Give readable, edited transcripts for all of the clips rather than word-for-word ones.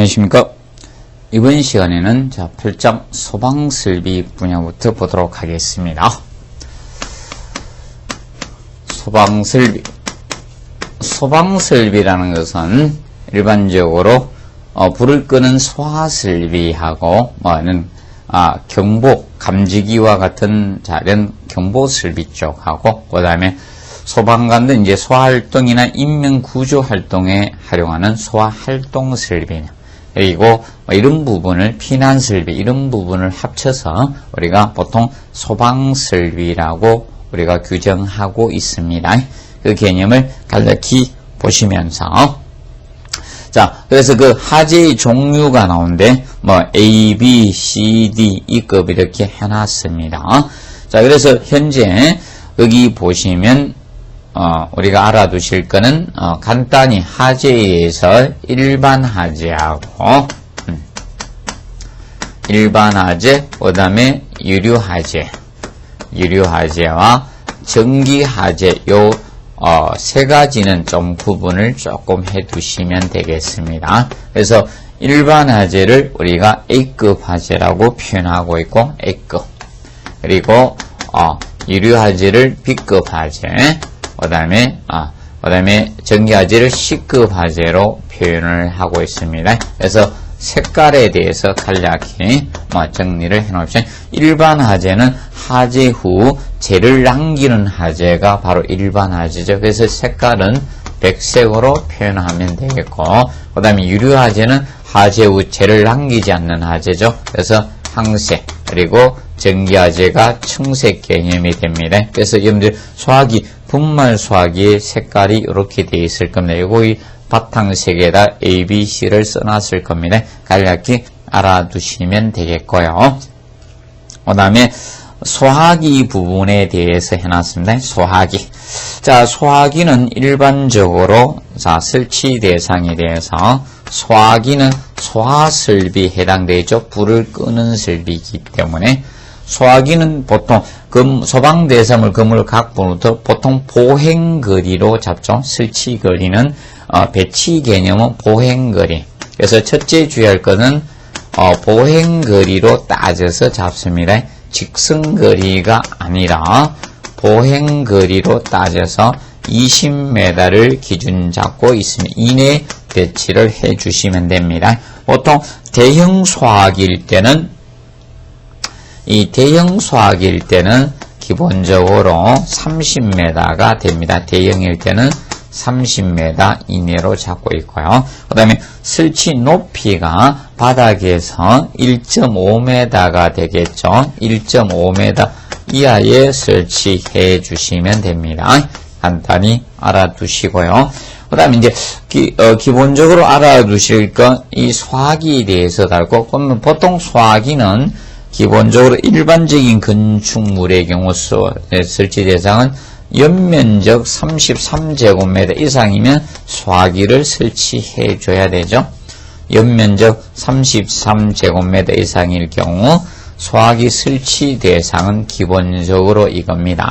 안녕하십니까. 이번 시간에는 8장 소방설비 분야부터 보도록 하겠습니다. 소방설비라는 것은 일반적으로 불을 끄는 소화설비하고 경보, 감지기와 같은 이런 경보설비 쪽하고, 그 다음에 소방관들 이제 소화활동이나 인명구조 활동에 활용하는 소화활동설비, 그리고 이런 부분을 피난설비, 이런 부분을 합쳐서 우리가 보통 소방설비라고 우리가 규정하고 있습니다. 그 개념을 간략히 보시면서, 자, 그래서 그 하재의 종류가 나오는데, A, B, C, D, E급 이렇게 해놨습니다. 자, 그래서 현재 여기 보시면, 우리가 알아두실 거는, 간단히 하재에서 일반 하재하고, 일반 하재, 그 다음에 유류 하재와 정기 하재, 세 가지는 좀 구분을 조금 해 두시면 되겠습니다. 그래서 일반 하재를 우리가 A급 하재라고 표현하고 있고, A급. 그리고, 유류 하재를 B급 하재. 그 다음에 정기 하재를 C급 하재로 표현을 하고 있습니다. 그래서 색깔에 대해서 간략히 정리를 해 놓읍시다. 일반 하재는 하재 후 재를 남기는 하재가 바로 일반 하재죠. 그래서 색깔은 백색으로 표현하면 되겠고, 그 다음에 유류 하재는 하재 후 재를 남기지 않는 하재죠. 그래서 황색, 그리고 정기 하재가 청색 개념이 됩니다. 그래서 여러분들 소화기, 분말 소화기의 색깔이 이렇게 되어 있을 겁니다. 이거 이 바탕색에다 A, B, C를 써놨을 겁니다. 간략히 알아두시면 되겠고요. 그 다음에 소화기 부분에 대해서 해놨습니다. 소화기. 자, 소화기는 일반적으로, 설치 대상에 대해서, 소화기는 소화설비에 해당되죠. 불을 끄는 설비이기 때문에, 소화기는 보통 소방대사물 건물 각부부터 보통 보행거리로 잡죠. 설치거리는 배치 개념은 보행거리. 그래서 첫째 주의할 것은 보행거리로 따져서 잡습니다. 직선거리가 아니라 보행거리로 따져서 20m를 기준 잡고 있으면 이내 배치를 해 주시면 됩니다. 보통 대형 소화기일 때는 기본적으로 30m가 됩니다. 대형일 때는 30m 이내로 잡고 있고요. 그 다음에 설치 높이가 바닥에서 1.5m가 되겠죠. 1.5m 이하에 설치해 주시면 됩니다. 간단히 알아두시고요. 그 다음에 이제 기본적으로 알아두실 건 이 소화기에 대해서 다루고, 그러면 보통 소화기는 기본적으로 일반적인 건축물의 경우 설치 대상은 연면적 33제곱미터 이상이면 소화기를 설치해 줘야 되죠. 연면적 33제곱미터 이상일 경우 소화기 설치 대상은 기본적으로 이겁니다.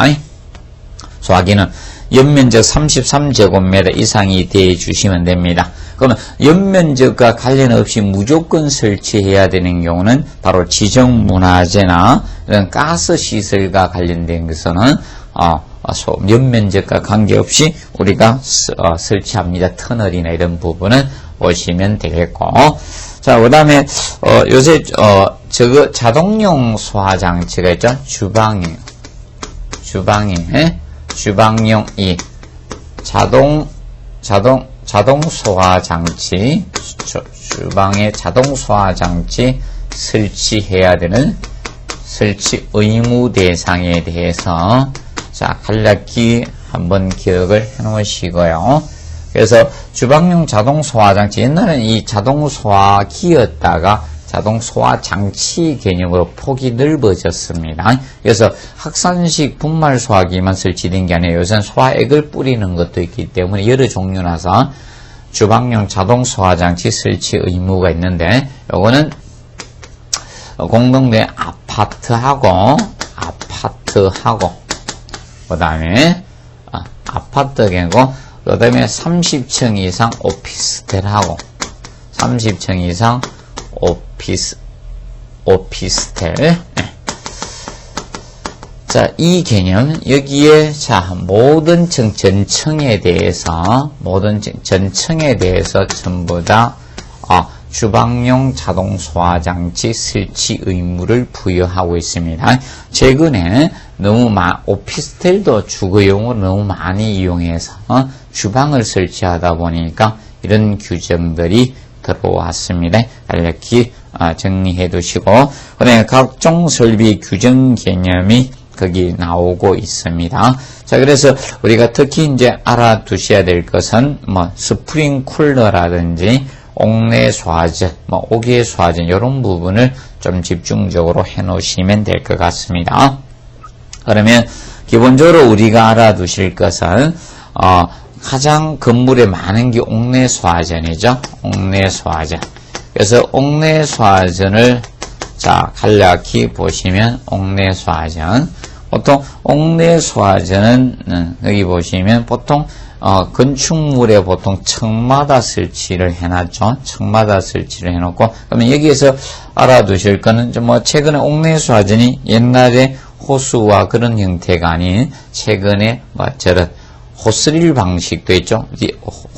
소화기는 연면적 33제곱미터 이상이 되어 주시면 됩니다. 그러면 연면적과 관련 없이 무조건 설치해야 되는 경우는 바로 지정문화재나 이런 가스시설과 관련된 것은 연면적과 관계없이 우리가 설치합니다. 터널이나 이런 부분은 보시면 되겠고, 자, 그 다음에 요새 자동용 소화장치가 있죠. 주방용 이 자동 소화장치, 주방에 자동 소화장치 설치해야 되는 설치 의무 대상에 대해서 간략히 한번 기억을 해 놓으시고요. 그래서 주방용 자동 소화장치, 옛날에는 이 자동 소화기였다가 자동 소화장치 개념으로 폭이 넓어졌습니다. 그래서 확산식 분말 소화기만 설치된 게 아니에요. 요새는 소화액을 뿌리는 것도 있기 때문에 여러 종류라서 주방용 자동 소화장치 설치 의무가 있는데, 요거는 공동된 아파트하고 그 다음에 아파트 경우, 그 다음에 30층 이상 오피스텔하고 30층 이상 오피스텔. 자, 이 개념, 여기에, 자, 모든 전층에 대해서 전부 다, 주방용 자동 소화장치 설치 의무를 부여하고 있습니다. 최근에 오피스텔도 주거용으로 너무 많이 이용해서, 주방을 설치하다 보니까 이런 규정들이 들어왔습니다. 간략히 정리해 두시고, 그다음에 각종 설비 규정 개념이 거기 나오고 있습니다. 자, 그래서 우리가 특히 이제 알아두셔야 될 것은 스프링 쿨러라든지 옥내 소화전, 옥외 소화전 이런 부분을 좀 집중적으로 해 놓으시면 될 것 같습니다. 그러면 기본적으로 우리가 알아두실 것은 가장 건물에 많은 게 옥내 소화전이죠. 옥내 소화전. 그래서 옥내 소화전을 자, 간략히 보시면 옥내 소화전. 보통 옥내 소화전은 여기 보시면 보통 건축물에 보통 층마다 설치를 해놨죠. 층마다 설치를 해놓고, 그러면 여기에서 알아두실 거는 최근에 옥내 소화전이 옛날에 호수와 그런 형태가 아닌 최근에 저런 호스릴 방식도 있죠.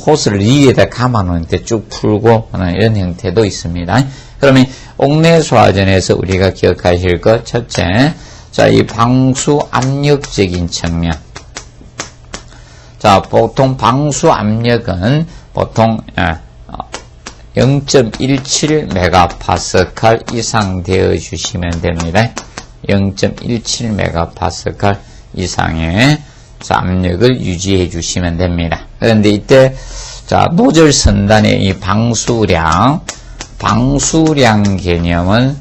호스를 위에다 감아놓은 때 쭉 풀고 하는 이런 형태도 있습니다. 그러면 옥내 소화전에서 우리가 기억하실 것 첫째, 자, 이 방수 압력적인 측면. 자, 보통 방수 압력은 보통 0.17MPa 이상 되어 주시면 됩니다. 0.17MPa 이상의 압력을 유지해 주시면 됩니다. 그런데 이때 자, 노즐 선단의 이 방수량 개념은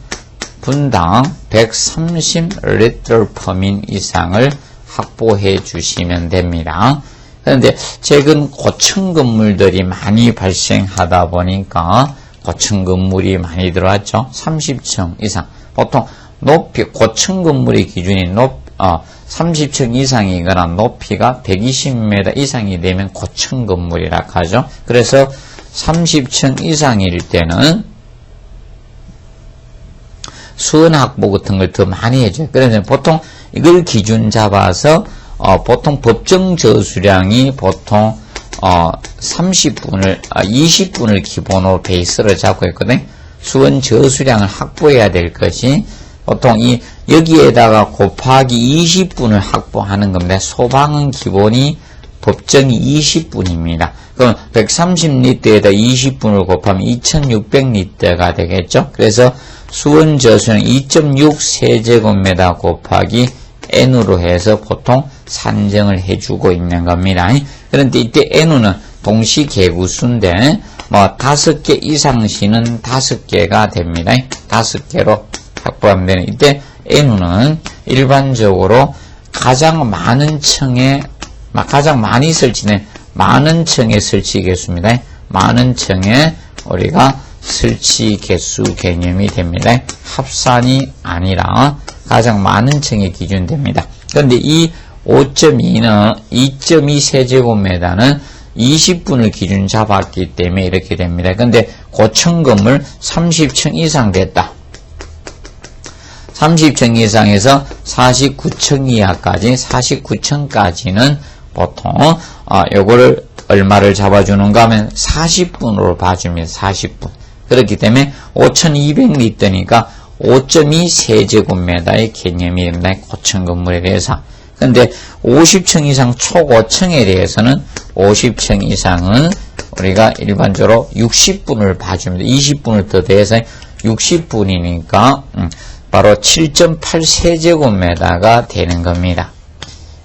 분당 130L/min 이상을 확보해 주시면 됩니다. 그런데 최근 고층 건물들이 많이 발생하다 보니까 고층 건물이 많이 들어왔죠. 30층 이상. 보통 높이, 고층 건물의 기준이 30층 이상이거나 높이가 120m 이상이 되면 고층 건물이라 하죠. 그래서 30층 이상일 때는 수원 확보 같은 걸 더 많이 해줘요. 그래서 보통 이걸 기준 잡아서 보통 법정 저수량이 보통 20분을 기본으로 베이스로 잡고 있거든요. 수원 저수량을 확보해야 될 것이 보통 여기에다가 곱하기 20분을 확보하는 겁니다. 소방은 기본이 법정이 20분입니다. 그럼 130리터에다 20분을 곱하면 2600리터가 되겠죠. 그래서 수원 저수량 2.6 세제곱미터 곱하기 N으로 해서 보통 산정을 해주고 있는 겁니다. 그런데 이때 N우는 동시 개구수인데 5개 이상 시는 5개가 됩니다. 5개로 확보하면 되는 이때 N우는 일반적으로 가장 많은 층에 가장 많이 설치된 많은 층의 설치 개수입니다. 많은 층에 우리가 설치 개수 개념이 됩니다. 합산이 아니라 가장 많은 층의 기준 됩니다. 그런데 이 5.2는 2.2 세제곱미터는 20분을 기준 잡았기 때문에 이렇게 됩니다. 그런데 고층 건물 30층 이상 됐다. 30층 이상에서 49층 이하까지 49층까지는 보통 요거를 얼마를 잡아주는가 하면 40분으로 봐줍니다. 40분. 그렇기 때문에 5200리터니까 5.2 세제곱미터의 개념이 됩니다. 고층 건물에 대해서. 그런데 50층 이상 초고층에 대해서는 50층 이상은 우리가 일반적으로 60분을 봐줍니다. 20분을 더 더해서 60분이니까 바로 7.8 세제곱미터가 되는 겁니다.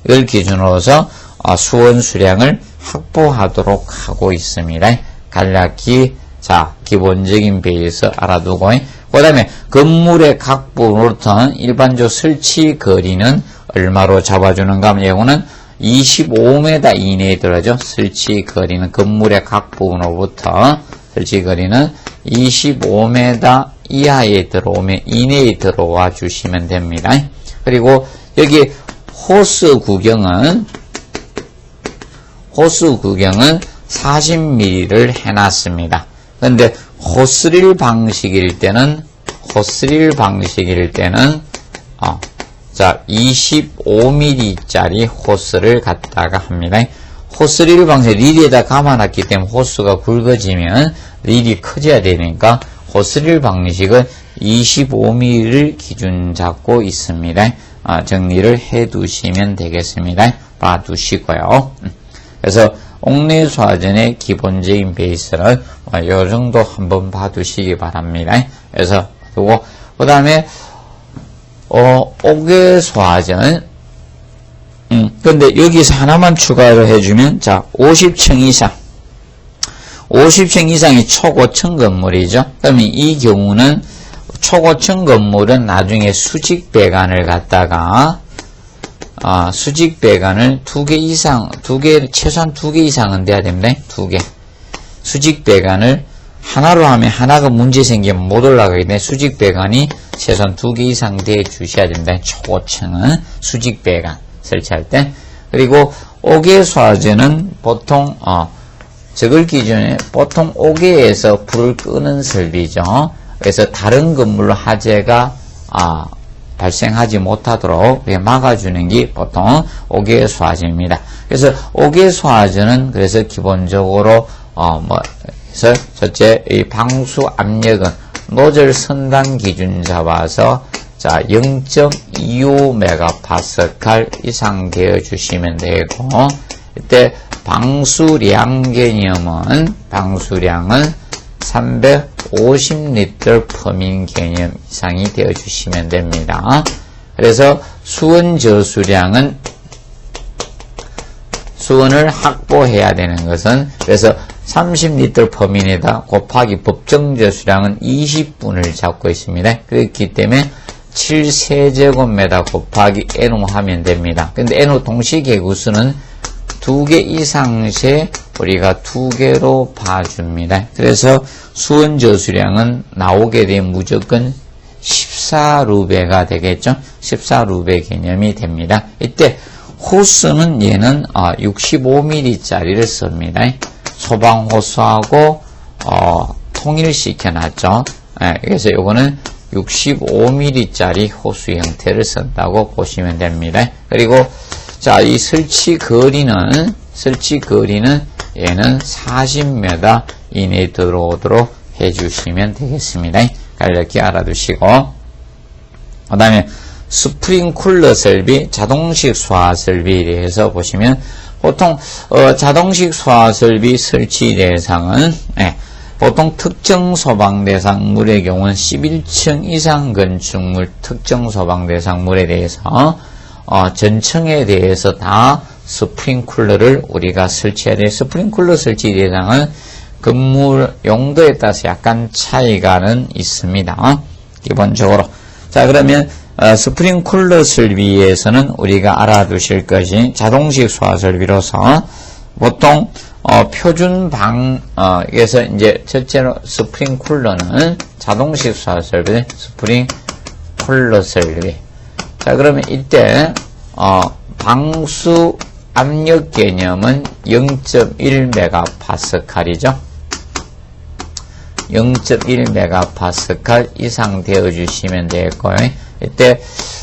이걸 기준으로서 수원 수량을 확보하도록 하고 있습니다. 간략히 자 기본적인 베이스 알아두고 그 다음에 건물의 각 부분으로부터 일반적 설치 거리는 얼마로 잡아주는가 하면 이거는 25m 이내에 들어가죠. 설치 거리는 건물의 각 부분으로부터 설치 거리는 25m 이하에 들어오면 이내에 들어와 주시면 됩니다. 그리고 여기 호스 구경은 40mm를 해놨습니다. 근데 호스릴 방식일 때는 자 25mm짜리 호스를 갖다가 합니다. 호스릴 방식 릴에다 감아놨기 때문에 호스가 굵어지면 릴이 커져야 되니까 호스릴 방식은 25mm를 기준 잡고 있습니다. 정리를 해 두시면 되겠습니다. 봐두시고요. 그래서 옥내수화전의 기본적인 베이스를 이 정도 한번 봐두시기 바랍니다. 그래서 두고 그 다음에 옥외수화전 근데 여기서 하나만 추가를 해주면 자 50층 이상이 초고층 건물이죠. 그러면 이 경우는 초고층 건물은 나중에 수직배관을 갖다가 수직배관을 최소한 2개 이상은 돼야 됩니다. 2개. 수직배관을 하나로 하면 하나가 문제 생기면 못 올라가기 때문에 수직배관이 최소한 2개 이상 돼 주셔야 됩니다. 초고층은 수직배관 설치할 때. 그리고 옥외수화전은 보통 저걸 기준에 보통 옥외에서 불을 끄는 설비죠. 그래서 다른 건물로 화재가 발생하지 못하도록 막아주는 게 보통 옥외수화전입니다. 그래서 옥외수화전은 그래서 기본적으로 그래서 첫째 이 방수 압력은 노즐 선단 기준 잡아서 자 0.25MPa 이상 되어 주시면 되고 이때 방수량은 350L 퍼민 개념 이상이 되어 주시면 됩니다. 그래서 수원을 확보해야 되는 것은 그래서 30L 퍼민에다 곱하기 법정저 수량은 20분을 잡고 있습니다. 그렇기 때문에 7세제곱미터 곱하기 NO 하면 됩니다. 근데 NO 동시 개구수는 2개 이상 시 우리가 2개로 봐줍니다. 그래서 수원 저수량은 나오게 되면 무조건 14루베가 되겠죠. 14루베 개념이 됩니다. 이때 호스는 얘는 65mm짜리를 씁니다. 소방호스하고 통일시켜놨죠. 그래서 요거는 65mm짜리 호수 형태를 쓴다고 보시면 됩니다. 그리고 자, 이 설치 거리는 얘는 40m 이내에 들어오도록 해주시면 되겠습니다. 이렇게 알아두시고 그 다음에 스프링쿨러 설비, 자동식 수화 설비에 대해서 보시면 보통 자동식 수화 설비 설치 대상은 보통 특정 소방 대상물의 경우는 11층 이상 건축물 특정 소방 대상물에 대해서 전층에 대해서 다 스프링쿨러를 우리가 설치해야 돼요. 스프링쿨러 설치 대상은 건물 용도에 따라서 약간 차이가는 있습니다. 기본적으로. 자, 그러면 스프링쿨러 설비에서는 우리가 알아두실 것이 자동식 수화 설비로서 보통 표준 방에서 이제 첫째로 스프링쿨러는 자동식 수화 설비, 스프링쿨러 설비. 자, 그러면 이때 방수 압력 개념은 0.1MPa이죠. 0.1MPa 이상 되어 주시면 되겠고요. 이때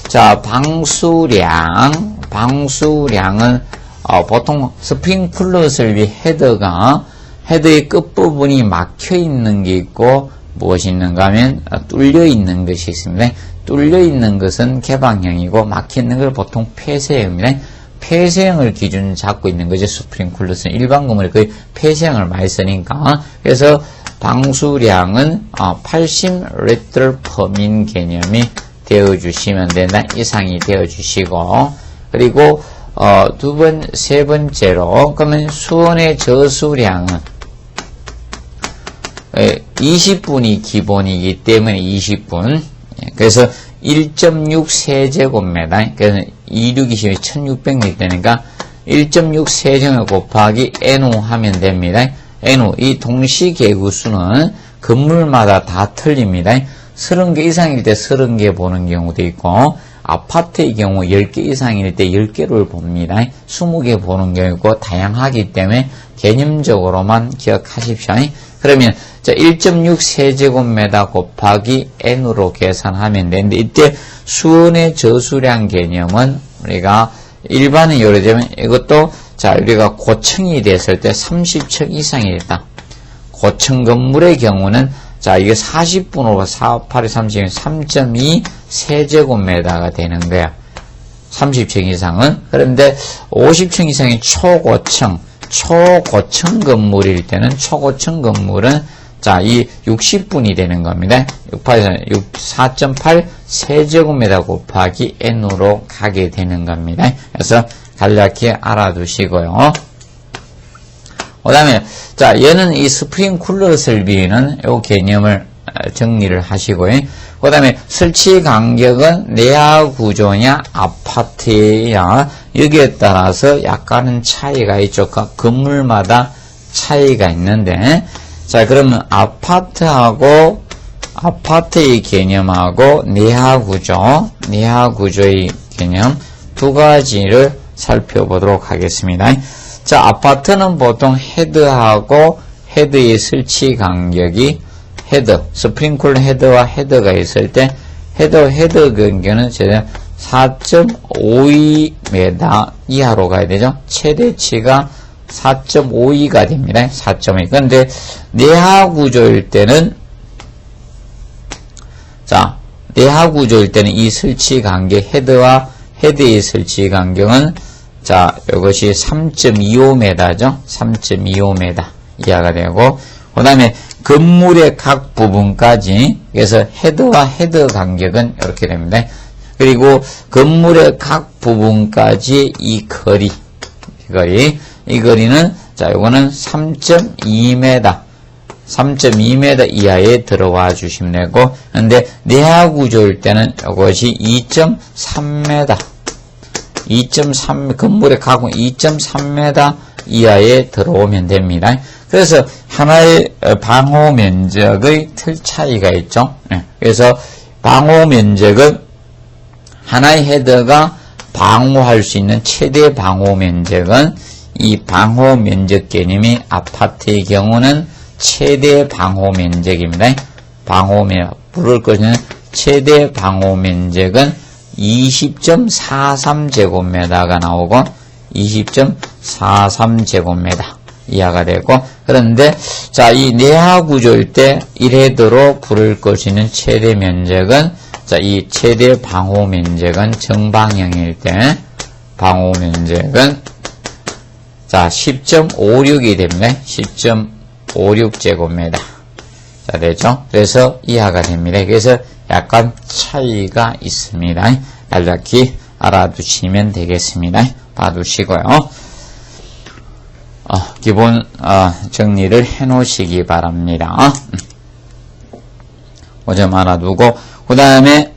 자 방수량은 보통 스프링쿨러 설비 헤더의 끝부분이 막혀 있는 게 있고 무엇이 있는가 하면 뚫려 있는 것이 있습니다. 뚫려 있는 것은 개방형이고 막혀 있는 걸 보통 폐쇄형입니다. 폐쇄형을 기준 잡고 있는 거죠. 스프링쿨러는 일반 건물에 거의 폐쇄형을 많이 쓰니까. 그래서 방수량은 80L 퍼민 개념이 되어 주시면 된다. 이상이 되어 주시고 그리고 세 번째로 그러면 수원의 저수량은 20분이 기본이기 때문에 20분. 그래서 1.6 세제곱미터. 그래서 2620이 1600리터니까 1.6 세제곱 곱하기 NO 하면 됩니다. NO 이 동시개구수는 건물마다 다 틀립니다. 30개 이상일 때 30개 보는 경우도 있고 아파트의 경우 10개 이상일 때 10개를 봅니다. 20개 보는 경우고 다양하기 때문에 개념적으로만 기억하십시오. 그러면 1.6 세제곱미터 곱하기 n으로 계산하면 되는데 이때 수원의 저수량 개념은 우리가 일반은 예를 들면 이것도 우리가 고층이 됐을 때 30층 이상이 됐다. 고층 건물의 경우는 이게 40분으로 4, 8에 30이면 3.2 세제곱미터가 되는 거야. 30층 이상은. 그런데 50층 이상이 초고층 건물일 때는 초고층 건물은 이 60분이 되는 겁니다. 4.8 세제곱미터 곱하기 n으로 가게 되는 겁니다. 그래서 간략히 알아두시고요. 그 다음에, 얘는 이 스프링쿨러 설비는 요 개념을 정리를 하시고요. 그 다음에 설치 간격은 내야 구조냐, 아파트야, 여기에 따라서 약간은 차이가 있죠. 건물마다 차이가 있는데, 그러면 아파트의 개념하고 내야 구조의 개념 두 가지를 살펴보도록 하겠습니다. 아파트는 보통 헤드하고 헤드의 설치 간격이 스프링쿨러 헤드와 헤드가 있을 때 헤드 간격은 4.52m 이하로 가야 되죠. 최대치가 4.52가 됩니다. 4.2. 그런데 내하 구조일 때는 이 설치 간격 헤드와 헤드의 설치 간격은 이것이 3.25m죠. 3.25m 이하가 되고, 그 다음에 건물의 각 부분까지, 그래서 헤드와 헤드 간격은 이렇게 됩니다. 그리고 건물의 각 부분까지 이 거리는, 요거는 3.2m 이하에 들어와 주시면 되고, 근데 내하 구조일 때는 이것이 2.3m, 건물의 가공 2.3m 이하에 들어오면 됩니다. 그래서 하나의 방호 면적의 틀 차이가 있죠. 그래서 방호 면적은 하나의 헤드가 방호할 수 있는 최대 방호 면적은 이 방호 면적 개념이 아파트의 경우는 최대 방호 면적입니다. 불을 꺼지는 최대 방호 면적은 20.43제곱미터가 나오고 20.43제곱미터 이하가 되고, 그런데 이 내하 구조일 때 1헤드로 불을 끌 수 있는 최대 면적은 이 최대 방호 면적은 정방형일 때 방호 면적은 10.56이 됩니다. 10.56제곱미터 되죠. 그래서 이하가 됩니다. 그래서 약간 차이가 있습니다. 간략히 알아두시면 되겠습니다. 봐두시고요. 기본 정리를 해놓으시기 바랍니다. 그 점 알아두고, 그 다음에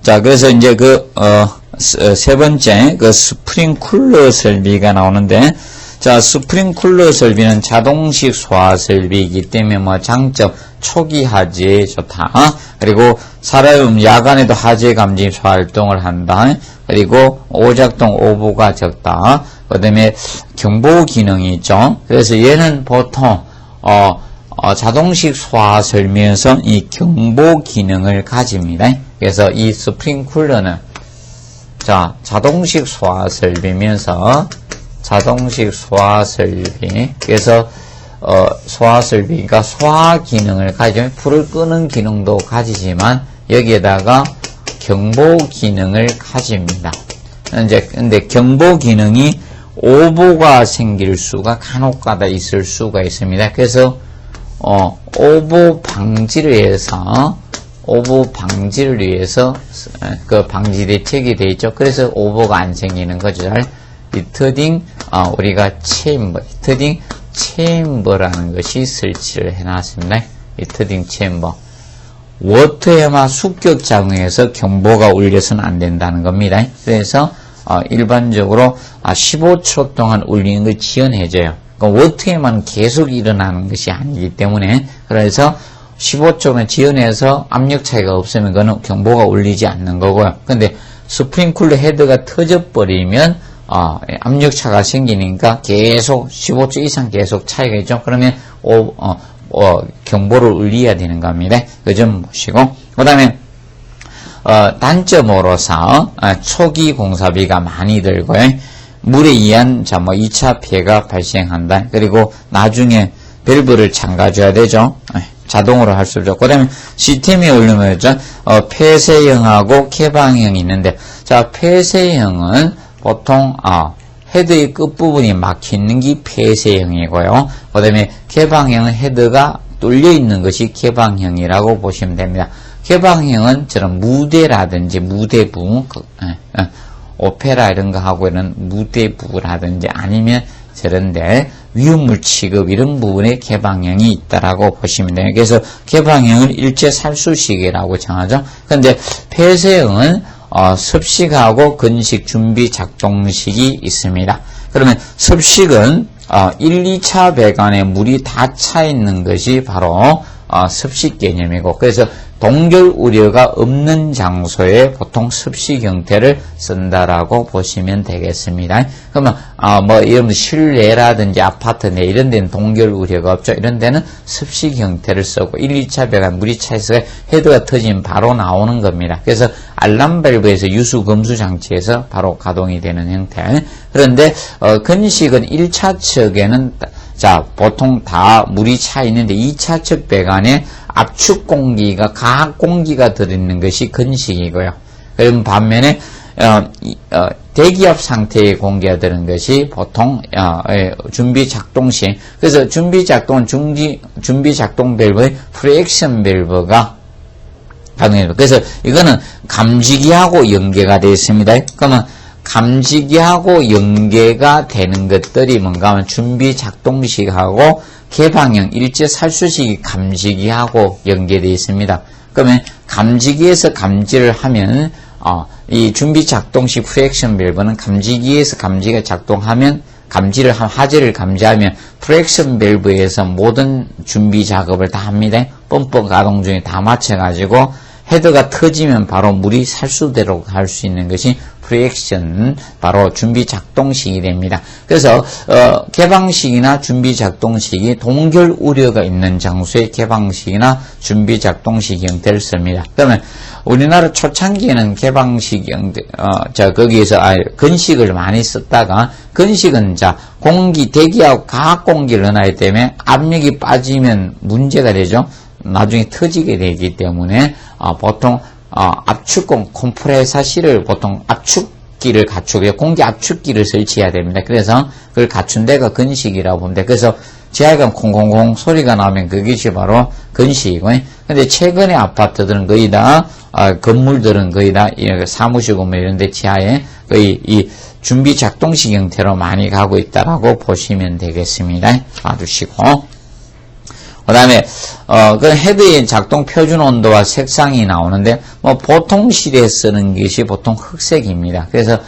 그래서 이제 세 번째 스프링쿨러 설비가 나오는데, 스프링쿨러 설비는 자동식 소화 설비이기 때문에 장점, 초기 하지에 좋다. 그리고 야간에도 하지 감지 소화 활동을 한다. 그리고 오작동 오보가 적다. 그 다음에 경보 기능이 있죠. 그래서 얘는 보통, 자동식 소화 설비에서 이 경보 기능을 가집니다. 그래서 이 스프링쿨러는, 자동식 소화 설비면서, 그래서, 소화 설비가 소화 기능을 가지면 불을 끄는 기능도 가지지만, 여기에다가 경보 기능을 가집니다. 근데 경보 기능이 오보가 생길 수가 간혹가다 있을 수가 있습니다. 그래서, 오보 방지를 위해서, 그 방지 대책이 되어 있죠. 그래서 오보가 안 생기는 거죠. 히터딩, 우리가 히터딩 체인버라는 것이 설치를 해놨습니다. 히터딩 체인버. 워터헤마 습격 작용에서 경보가 울려서는 안 된다는 겁니다. 그래서, 일반적으로, 15초 동안 울리는 걸 지연해줘요. 그러니까 워터헤마는 계속 일어나는 것이 아니기 때문에, 그래서 15초면 지연해서 압력 차이가 없으면 그거는 경보가 울리지 않는 거고요. 근데 스프링클러 헤드가 터져버리면 압력차가 생기니까 계속 15초 이상 계속 차이가 있죠. 그러면 경보를 울려야 되는 겁니다. 그 점 보시고, 그 다음에 단점으로서 초기 공사비가 많이 들고요. 물에 의한 2차 피해가 발생한다. 그리고 나중에 밸브를 잠가줘야 되죠. 자동으로 할 수 없죠. 그 다음에 시스템이 오려면 폐쇄형하고 개방형이 있는데, 자, 폐쇄형은 보통 헤드의 끝부분이 막히는 게 폐쇄형이고요. 그 다음에 개방형은 헤드가 뚫려 있는 것이 개방형이라고 보시면 됩니다. 개방형은 저런 무대라든지 무대부, 오페라 이런 거 하고 이런 무대부라든지 아니면 저런데 위험물 취급 이런 부분에 개방형이 있다라고 보시면 돼요. 그래서 개방형을 일제 살수식이라고 정하죠. 그런데 폐쇄형은 습식하고 건식 준비 작동식이 있습니다. 그러면 습식은 1, 2차 배관에 물이 다 차 있는 것이 바로 습식 개념이고, 그래서 동결 우려가 없는 장소에 보통 습식 형태를 쓴다라고 보시면 되겠습니다. 그러면 이런 실내라든지 아파트 내 이런 데는 동결 우려가 없죠. 이런 데는 습식 형태를 쓰고 1, 2차 배관 물이 차 있어서 헤드가 터지면 바로 나오는 겁니다. 그래서 알람 밸브에서 유수 검수 장치에서 바로 가동이 되는 형태. 그런데 건식은 1차 측에는 보통 다 물이 차 있는데 2차 측 배관에 압축 공기가, 가학 공기가 들어있는 것이 건식이고요. 그럼 반면에, 대기압 상태의 공기가 들은 것이 보통, 준비 작동시. 그래서 준비 작동은 준비 작동 밸브의 프리액션 밸브가 가능해요. 그래서 이거는 감지기하고 연계가 되어 있습니다. 그러면 감지기하고 연계가 되는 것들이 뭔가 하면 준비 작동식하고 개방형 일제 살수식이 감지기하고 연계되어 있습니다. 그러면 감지기에서 감지를 하면 이 준비 작동식 프리액션 밸브는 감지기에서 감지가 작동하면 하재를 감지하면 프리액션 밸브에서 모든 준비 작업을 다 합니다. 펌프 가동 중에 다 맞춰가지고 헤드가 터지면 바로 물이 살수되도록 할 수 있는 것이 프리액션, 바로 준비 작동식이 됩니다. 그래서 개방식이나 준비 작동식이 동결 우려가 있는 장소의 개방식이나 준비 작동식 형태를 씁니다. 그러면 우리나라 초창기에는 개방식 형태, 거기에서 건식을 많이 썼다가, 건식은 대기하고 가학 공기를 넣어야 때문에 압력이 빠지면 문제가 되죠. 나중에 터지게 되기 때문에 보통 압축공 컴프레서실을 보통 압축기를 갖추고요. 공기 압축기를 설치해야 됩니다. 그래서 그걸 갖춘 데가 건식이라고 봅니다. 그래서 지하에가 콩콩콩 소리가 나면 그것이 바로 건식이고요. 근데 최근에 아파트들은 거의 다 건물들은 거의 다 사무실 건물 이런 데 지하에 거의 이 준비 작동식 형태로 많이 가고 있다라고 보시면 되겠습니다. 봐주시고. 그 다음에, 그 헤드의 작동 표준 온도와 색상이 나오는데, 보통실에 쓰는 것이 보통 흑색입니다. 그래서,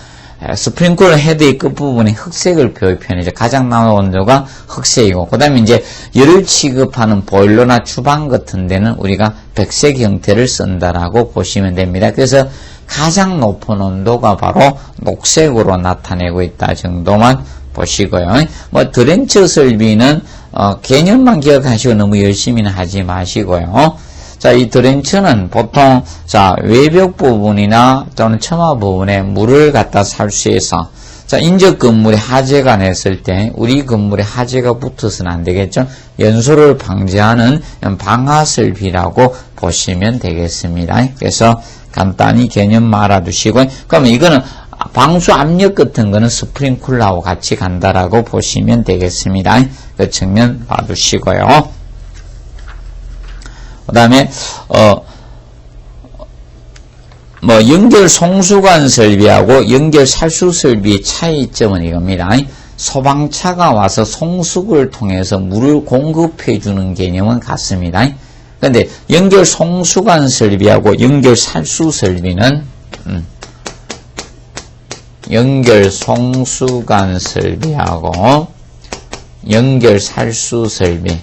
스프링클러 헤드의 끝부분에 흑색을 표현해서 가장 나오는 온도가 흑색이고, 그 다음에 이제 열을 취급하는 보일러나 주방 같은 데는 우리가 백색 형태를 쓴다라고 보시면 됩니다. 그래서 가장 높은 온도가 바로 녹색으로 나타내고 있다 정도만 보시고요. 드렌처 설비는 개념만 기억하시고 너무 열심히는 하지 마시고요. 이 드렌처는 보통 외벽 부분이나 또는 처마 부분에 물을 갖다 살수해서 인접 건물에 화재가 냈을 때 우리 건물에 화재가 붙어서는 안 되겠죠. 연소를 방지하는 방화 설비라고 보시면 되겠습니다. 그래서 간단히 개념 알아두시고, 그러면 이거는 방수 압력 같은 거는 스프링클러하고 같이 간다라고 보시면 되겠습니다. 그 측면 봐두시고요. 그 다음에, 연결 송수관 설비하고 연결 살수 설비의 차이점은 이겁니다. 소방차가 와서 송수구를 통해서 물을 공급해 주는 개념은 같습니다. 그런데 연결 송수관 설비하고 연결 살수 설비는 연결 송수관 설비하고 연결 살수 설비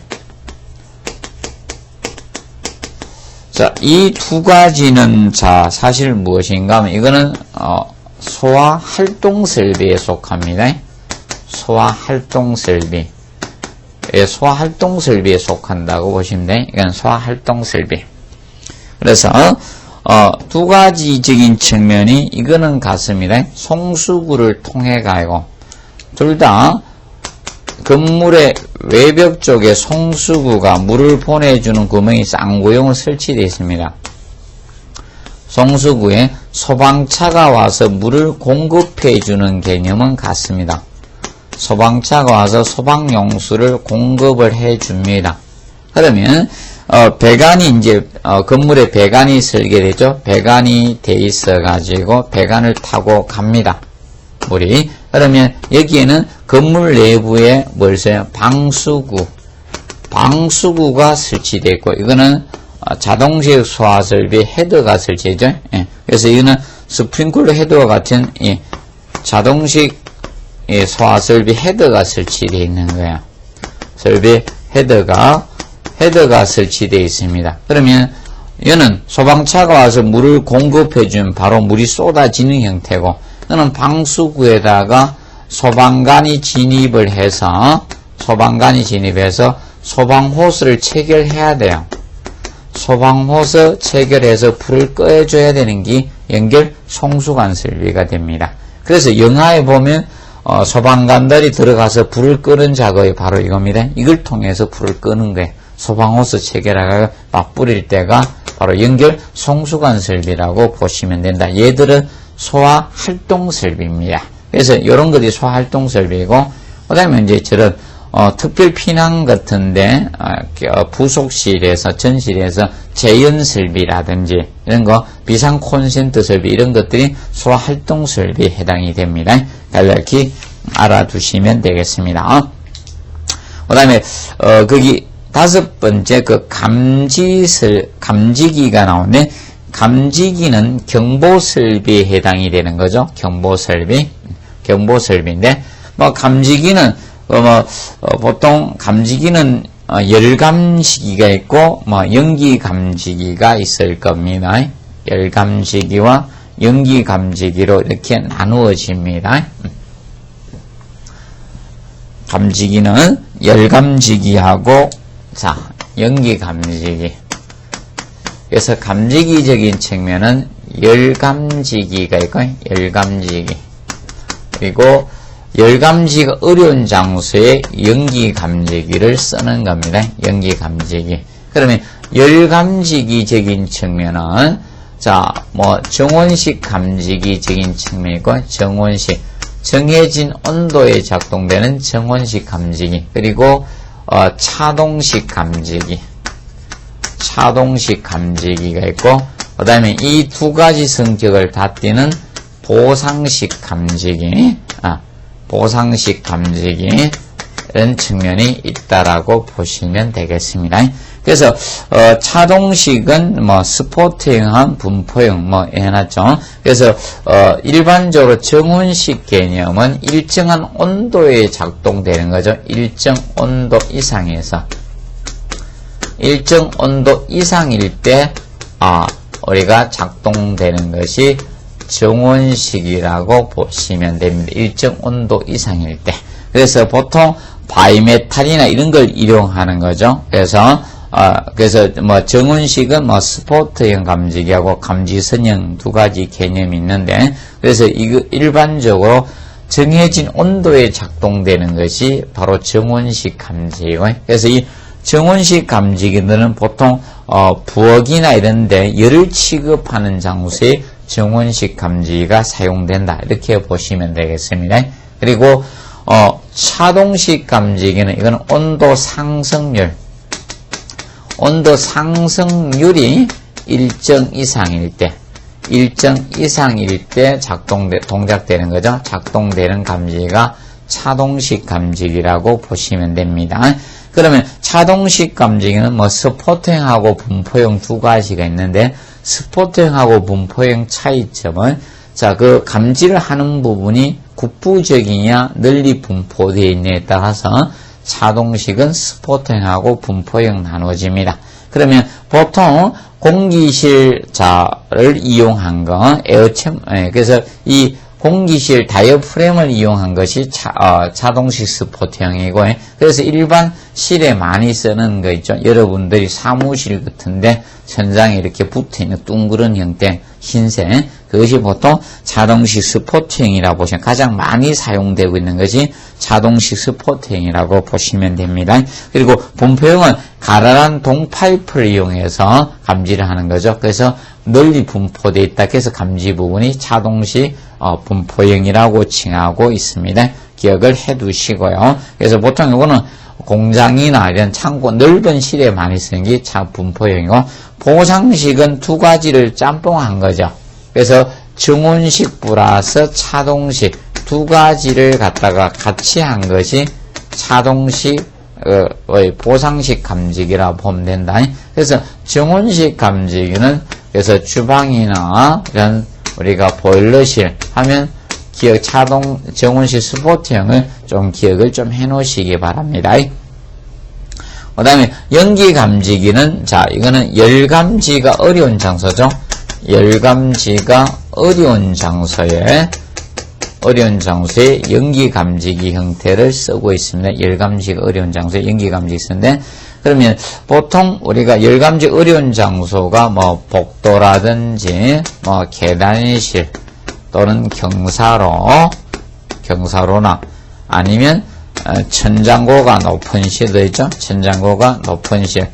자, 이 두 가지는 자, 사실 무엇인가 하면 이거는 소화 활동 설비에 속합니다. 소화 활동 설비. 예, 소화 활동 설비에 속한다고 보시면 돼. 이건 소화 활동 설비. 그래서 두 가지적인 측면이 이거는 같습니다. 송수구를 통해 가고 둘 다 건물의 외벽 쪽에 송수구가 물을 보내주는 구멍이 쌍구형으로 설치되어 있습니다. 송수구에 소방차가 와서 물을 공급해 주는 개념은 같습니다. 소방차가 와서 소방용수를 공급을 해 줍니다. 그러면 배관이 이제 건물에 배관이 설계되죠. 배관이 돼 있어 가지고 배관을 타고 갑니다. 물이. 그러면 여기에는 건물 내부에 뭘 써요? 방수구가 설치되어 있고 이거는 자동식 소화 설비 헤더가 설치되죠. 예. 그래서 이거는 스프링클러 헤더와 같은 자동식 소화 설비 헤더가 설치되어 있는 거야. 설비 헤더가 설치되어 있습니다. 그러면 이거는 소방차가 와서 물을 공급해 주면 바로 물이 쏟아지는 형태고, 이거는 방수구에다가 소방관이 진입을 해서 소방호스를 체결해야 돼요. 소방호스 체결해서 불을 꺼줘야 되는 게 연결 송수관 설비가 됩니다. 그래서 영화에 보면 소방관들이 들어가서 불을 끄는 작업이 바로 이겁니다. 이걸 통해서 불을 끄는 거예요. 소방호스 체결하고 막 뿌릴 때가 바로 연결 송수관 설비라고 보시면 된다. 얘들은 소화 활동 설비입니다. 그래서 이런 것이 소화 활동 설비고, 그 다음에 이제 저런 특별 피난 같은데 부속실에서 전실에서 재연 설비라든지 이런 거 비상 콘센트 설비 이런 것들이 소화 활동 설비에 해당이 됩니다. 간략히 알아두시면 되겠습니다. 그 다음에 거기 다섯 번째 그 감지기가 나오는데, 감지기는 경보설비에 해당이 되는 거죠. 경보설비인데, 감지기는, 보통 감지기는, 열감지기가 있고, 연기감지기가 있을 겁니다. 열감지기와 연기감지기로 이렇게 나누어집니다. 감지기는 열감지기하고, 연기감지기. 그래서 감지기적인 측면은 열감지기가 있고, 열감지기. 그리고 열감지기가 어려운 장소에 연기감지기를 쓰는 겁니다. 연기감지기. 그러면 열감지기적인 측면은, 정원식 감지기적인 측면이고, 정해진 온도에 작동되는 정원식 감지기. 그리고, 차동식 감지기가 있고, 그 다음에 이 두 가지 성격을 다 띠는 보상식 감지기, 이런 측면이 있다라고 보시면 되겠습니다. 그래서, 차동식은 스포트형한 분포형 해놨죠. 그래서, 일반적으로 정원식 개념은 일정한 온도에 작동되는 거죠. 일정 온도 이상일 때, 우리가 작동되는 것이 정원식이라고 보시면 됩니다. 일정 온도 이상일 때. 그래서 보통 바이메탈이나 이런 걸 일용하는 거죠. 그래서 정원식은 스포트형 감지기하고 감지선형 두 가지 개념이 있는데, 그래서 이거 일반적으로 정해진 온도에 작동되는 것이 바로 정원식 감지기고, 그래서 이 정원식 감지기들은 보통 부엌이나 이런데 열을 취급하는 장소에 정원식 감지기가 사용된다, 이렇게 보시면 되겠습니다. 그리고 차동식 감지기는 이거는 온도 상승률이 일정 이상일 때 동작되는 거죠. 작동되는 감지기가 차동식 감지기라고 보시면 됩니다. 그러면 차동식 감지기는 스포트형하고 분포형 두 가지가 있는데, 스포트형하고 분포형 차이점은, 그 감지를 하는 부분이 국부적이냐 널리 분포되어 있느냐에 따라서 차동식은 스포트형하고 분포형 나눠집니다. 그러면 보통 공기실자를 이용한 거, 그래서 이 공기실 다이어프램을 이용한 것이 자동식 스포트형이고, 그래서 일반 실에 많이 쓰는 거 있죠. 여러분들이 사무실 같은데 천장에 이렇게 붙어있는 둥그런 형태, 흰색, 그것이 보통 자동식 스포트형이라고 보시면 가장 많이 사용되고 있는 것이 자동식 스포트형이라고 보시면 됩니다. 그리고 분포형은 가라란 동파이프를 이용해서 감지를 하는 거죠. 그래서 널리 분포되어 있다. 그래서 감지 부분이 자동식 분포형이라고 칭하고 있습니다. 기억을 해 두시고요. 그래서 보통 이거는 공장이나 이런 창고 넓은 실에 많이 쓰는 게 분포형이고, 보상식은 두 가지를 짬뽕한 거죠. 그래서 증온식 플러스 차동식 두 가지를 갖다가 같이 한 것이 차동식 보상식 감지기라 보면 된다. 그래서 증온식 감지기는 그래서 주방이나 이런 우리가 보일러실 하면 증온식 스포트형을 좀 기억을 좀 해 놓으시기 바랍니다. 그 다음에 연기 감지기는, 자, 이거는 열 감지가 어려운 장소죠. 열 감지가 어려운 장소에 연기 감지기 형태를 쓰고 있습니다. 열 감지가 어려운 장소에 연기 감지기 쓰는데, 그러면 보통 우리가 열 감지 어려운 장소가 뭐 복도라든지 뭐 계단실 또는 경사로나 아니면 천장고가 높은 실도 있죠. 천장고가 높은 실,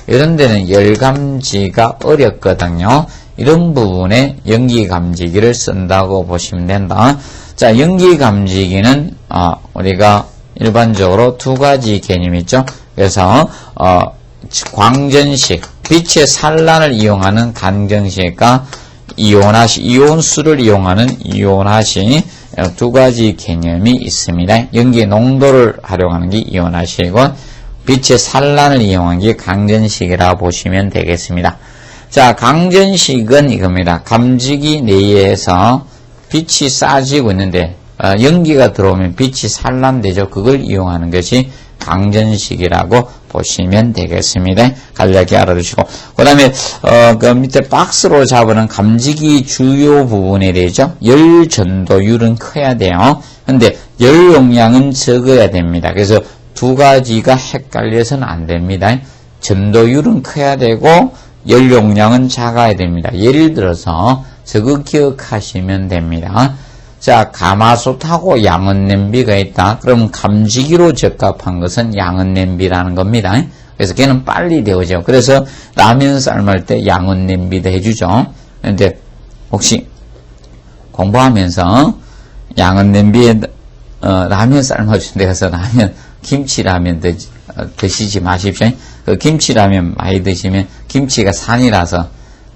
이런 데는 열 감지가 어렵거든요. 이런 부분에 연기 감지기를 쓴다고 보시면 된다. 자, 연기 감지기는 우리가 일반적으로 두 가지 개념이 있죠. 그래서 광전식, 빛의 산란을 이용하는 강전식과 이온수를 이용하는 이온화식, 두 가지 개념이 있습니다. 연기의 농도를 활용하는 게 이온화식이고, 빛의 산란을 이용한 게 강전식이라고 보시면 되겠습니다. 자, 강전식은 이겁니다. 감지기 내에서 빛이 쏴지고 있는데 연기가 들어오면 빛이 산란되죠. 그걸 이용하는 것이 강전식이라고 보시면 되겠습니다. 간략히 알아두시고, 그 다음에 그 밑에 박스로 잡으는 감지기 주요 부분에 대해서 열 전도율은 커야 돼요. 근데 열 용량은 적어야 됩니다. 그래서 두 가지가 헷갈려서는 안 됩니다. 전도율은 커야 되고 열 용량은 작아야 됩니다. 예를 들어서 저거 기억하시면 됩니다. 자, 가마솥하고 양은냄비가 있다. 그럼 감지기로 적합한 것은 양은냄비라는 겁니다. 그래서 걔는 빨리 데우죠. 그래서 라면 삶을 때 양은냄비도 해주죠. 근데 혹시 공부하면서 양은냄비에 라면 삶아주는 데 가서 김치라면 드시지 마십시오. 그 김치라면 많이 드시면 김치가 산이라서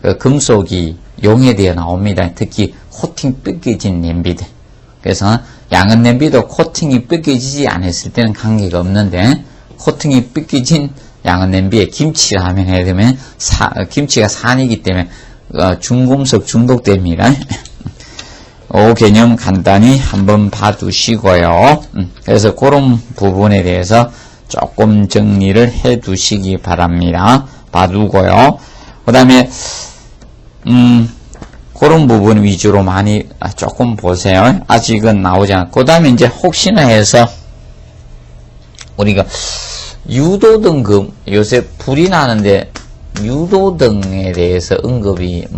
그 금속이 용해되어 나옵니다. 특히 코팅 뺏겨진 냄비들. 그래서 양은 냄비도 코팅이 뺏겨지지 않았을 때는 관계가 없는데, 코팅이 뺏겨진 양은 냄비에 김치라면 해야 되면 김치가 산이기 때문에 중금속 중독됩니다. 이 개념 간단히 한번 봐두시고요. 그래서 그런 부분에 대해서 조금 정리를 해 두시기 바랍니다. 봐두고요. 그 다음에 그런 부분 위주로 많이 조금 보세요. 아직은 나오지 않고. 그 다음에 이제 혹시나 해서 우리가 유도등, 요새 불이 나는데 유도등에 대해서 언급이